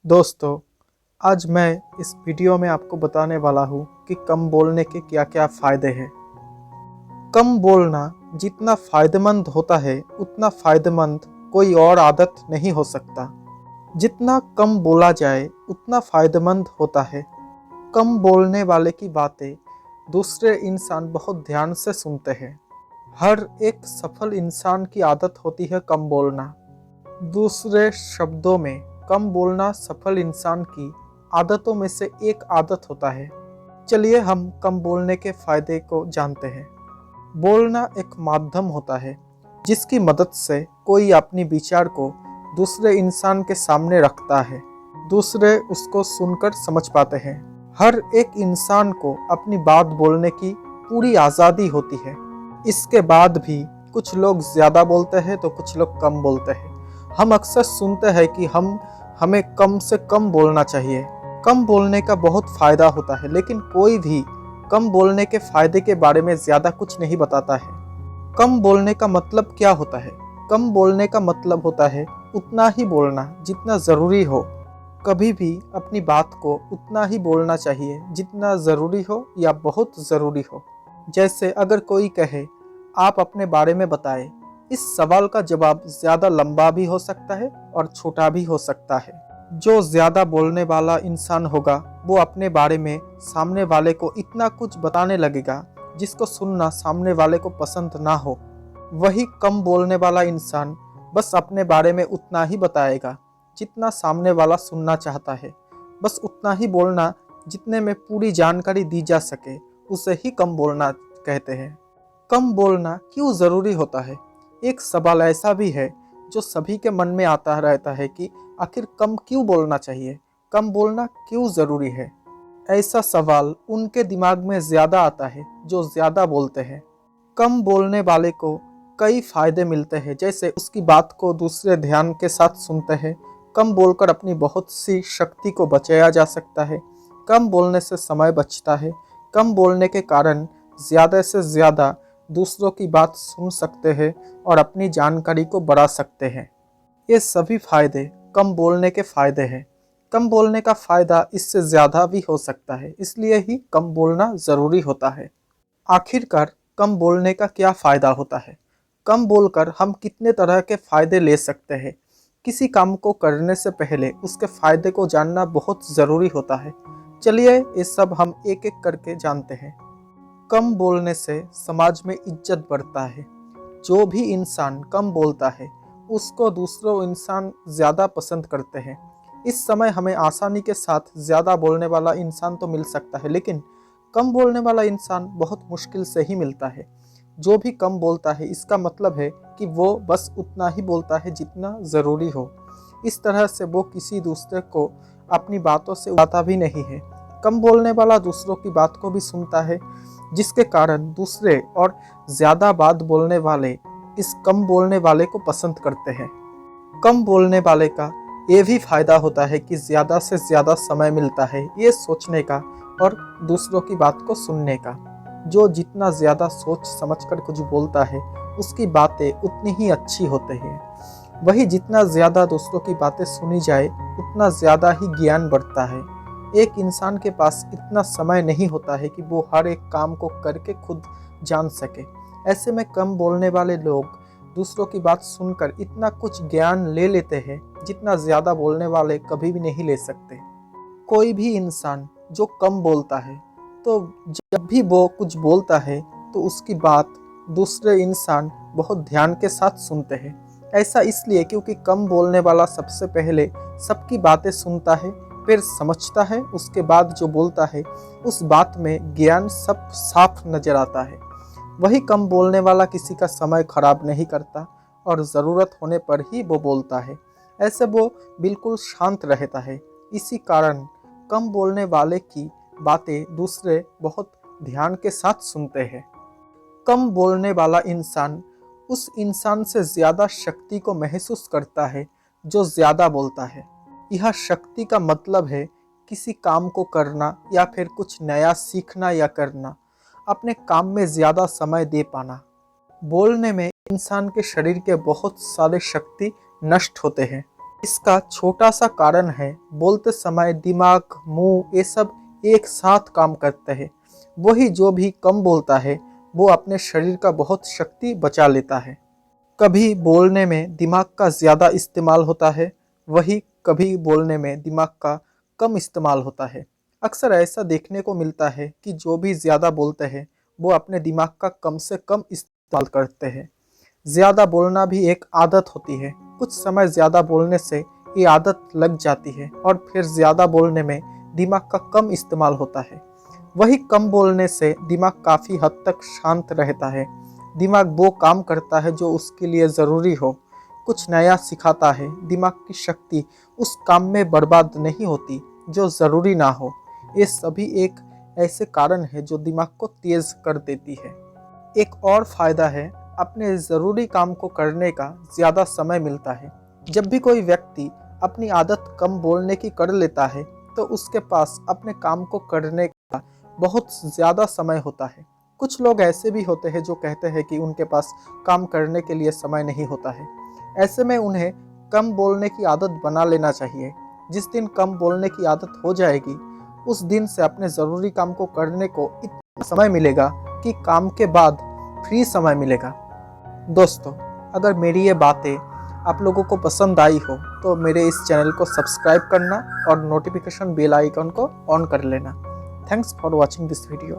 दोस्तों, आज मैं इस वीडियो में आपको बताने वाला हूँ कि कम बोलने के क्या क्या फ़ायदे हैं। कम बोलना जितना फ़ायदेमंद होता है उतना फ़ायदेमंद कोई और आदत नहीं हो सकता। जितना कम बोला जाए उतना फ़ायदेमंद होता है। कम बोलने वाले की बातें दूसरे इंसान बहुत ध्यान से सुनते हैं। हर एक सफल इंसान की आदत होती है कम बोलना। दूसरे शब्दों में कम बोलना सफल इंसान की आदतों में से एक आदत होता है। चलिए हम कम बोलने के फायदे को जानते हैं। बोलना एक माध्यम होता है जिसकी मदद से कोई अपनी विचार को दूसरे इंसान के सामने रखता है। दूसरे उसको सुनकर समझ पाते हैं। हर एक इंसान को अपनी बात बोलने की पूरी आज़ादी होती है। इसके बाद भी कुछ लोग ज़्यादा बोलते हैं तो कुछ लोग कम बोलते हैं। हम अक्सर सुनते हैं कि हमें कम से कम बोलना चाहिए। कम बोलने का बहुत फ़ायदा होता है, लेकिन कोई भी कम बोलने के फ़ायदे के बारे में ज़्यादा कुछ नहीं बताता है। कम बोलने का मतलब क्या होता है? कम बोलने का मतलब होता है उतना ही बोलना जितना ज़रूरी हो। कभी भी अपनी बात को उतना ही बोलना चाहिए जितना ज़रूरी हो या बहुत ज़रूरी हो। जैसे अगर कोई कहे, आप अपने बारे में बताएं, इस सवाल का जवाब ज़्यादा लंबा भी हो सकता है और छोटा भी हो सकता है। जो ज़्यादा बोलने वाला इंसान होगा वो अपने बारे में सामने वाले को इतना कुछ बताने लगेगा जिसको सुनना सामने वाले को पसंद ना हो। वही कम बोलने वाला इंसान बस अपने बारे में उतना ही बताएगा जितना सामने वाला सुनना चाहता है। बस उतना ही बोलना जितने में पूरी जानकारी दी जा सके, उसे ही कम बोलना कहते हैं। कम बोलना क्यों ज़रूरी होता है? एक सवाल ऐसा भी है जो सभी के मन में आता रहता है कि आखिर कम क्यों बोलना चाहिए, कम बोलना क्यों ज़रूरी है। ऐसा सवाल उनके दिमाग में ज़्यादा आता है जो ज़्यादा बोलते हैं। कम बोलने वाले को कई फ़ायदे मिलते हैं, जैसे उसकी बात को दूसरे ध्यान के साथ सुनते हैं। कम बोलकर अपनी बहुत सी शक्ति को बचाया जा सकता है। कम बोलने से समय बचता है। कम बोलने के कारण ज़्यादा से ज़्यादा दूसरों की बात सुन सकते हैं और अपनी जानकारी को बढ़ा सकते हैं। ये सभी फ़ायदे कम बोलने के फ़ायदे हैं। कम बोलने का फ़ायदा इससे ज़्यादा भी हो सकता है, इसलिए ही कम बोलना ज़रूरी होता है। आखिरकार कम बोलने का क्या फ़ायदा होता है? कम बोलकर हम कितने तरह के फ़ायदे ले सकते हैं? किसी काम को करने से पहले उसके फ़ायदे को जानना बहुत ज़रूरी होता है। चलिए ये सब हम एक एक करके जानते हैं। कम बोलने से समाज में इज्जत बढ़ता है। जो भी इंसान कम बोलता है उसको दूसरों इंसान ज़्यादा पसंद करते हैं। इस समय हमें आसानी के साथ ज़्यादा बोलने वाला इंसान तो मिल सकता है, लेकिन कम बोलने वाला इंसान बहुत मुश्किल से ही मिलता है। जो भी कम बोलता है इसका मतलब है कि वो बस उतना ही बोलता है जितना ज़रूरी हो। इस तरह से वो किसी दूसरे को अपनी बातों से उड़ाता भी नहीं है। कम बोलने वाला दूसरों की बात को भी सुनता है, जिसके कारण दूसरे और ज़्यादा बात बोलने वाले इस कम बोलने वाले को पसंद करते हैं। कम बोलने वाले का ये भी फ़ायदा होता है कि ज़्यादा से ज़्यादा समय मिलता है ये सोचने का और दूसरों की बात को सुनने का। जो जितना ज़्यादा सोच समझकर कुछ बोलता है उसकी बातें उतनी ही अच्छी होती हैं। वही जितना ज़्यादा दूसरों की बातें सुनी जाए उतना ज़्यादा ही ज्ञान बढ़ता है। एक इंसान के पास इतना समय नहीं होता है कि वो हर एक काम को करके खुद जान सके। ऐसे में कम बोलने वाले लोग दूसरों की बात सुनकर इतना कुछ ज्ञान ले लेते हैं जितना ज़्यादा बोलने वाले कभी भी नहीं ले सकते। कोई भी इंसान जो कम बोलता है, तो जब भी वो कुछ बोलता है तो उसकी बात दूसरे इंसान बहुत ध्यान के साथ सुनते हैं। ऐसा इसलिए क्योंकि कम बोलने वाला सबसे पहले सबकी बातें सुनता है, फिर समझता है, उसके बाद जो बोलता है उस बात में ज्ञान सब साफ नज़र आता है। वही कम बोलने वाला किसी का समय खराब नहीं करता और ज़रूरत होने पर ही वो बोलता है। ऐसे वो बिल्कुल शांत रहता है। इसी कारण कम बोलने वाले की बातें दूसरे बहुत ध्यान के साथ सुनते हैं। कम बोलने वाला इंसान उस इंसान से ज़्यादा शक्ति को महसूस करता है जो ज़्यादा बोलता है। यह शक्ति का मतलब है किसी काम को करना या फिर कुछ नया सीखना या करना, अपने काम में ज़्यादा समय दे पाना। बोलने में इंसान के शरीर के बहुत सारे शक्ति नष्ट होते हैं। इसका छोटा सा कारण है, बोलते समय दिमाग, मुंह ये सब एक साथ काम करते हैं। वही जो भी कम बोलता है वो अपने शरीर का बहुत शक्ति बचा लेता है। कभी बोलने में दिमाग का ज़्यादा इस्तेमाल होता है, वही कभी बोलने में दिमाग का कम इस्तेमाल होता है। अक्सर ऐसा देखने को मिलता है कि जो भी ज़्यादा बोलते हैं वो अपने दिमाग का कम से कम इस्तेमाल करते हैं। ज़्यादा बोलना भी एक आदत होती है। कुछ समय ज़्यादा बोलने से ये आदत लग जाती है और फिर ज़्यादा बोलने में दिमाग का कम इस्तेमाल होता है। वही कम बोलने से दिमाग काफ़ी हद तक शांत रहता है। दिमाग वो काम करता है जो उसके लिए ज़रूरी हो, कुछ नया सिखाता है। दिमाग की शक्ति उस काम में बर्बाद नहीं होती जो ज़रूरी ना हो। ये सभी एक ऐसे कारण है जो दिमाग को तेज़ कर देती है। एक और फ़ायदा है, अपने ज़रूरी काम को करने का ज़्यादा समय मिलता है। जब भी कोई व्यक्ति अपनी आदत कम बोलने की कर लेता है तो उसके पास अपने काम को करने का बहुत ज़्यादा समय होता है। कुछ लोग ऐसे भी होते हैं जो कहते हैं कि उनके पास काम करने के लिए समय नहीं होता है। ऐसे में उन्हें कम बोलने की आदत बना लेना चाहिए। जिस दिन कम बोलने की आदत हो जाएगी उस दिन से अपने ज़रूरी काम को करने को इतना समय मिलेगा कि काम के बाद फ्री समय मिलेगा। दोस्तों, अगर मेरी ये बातें आप लोगों को पसंद आई हो तो मेरे इस चैनल को सब्सक्राइब करना और नोटिफिकेशन बेल आइकन को ऑन कर लेना। Thanks for watching this video.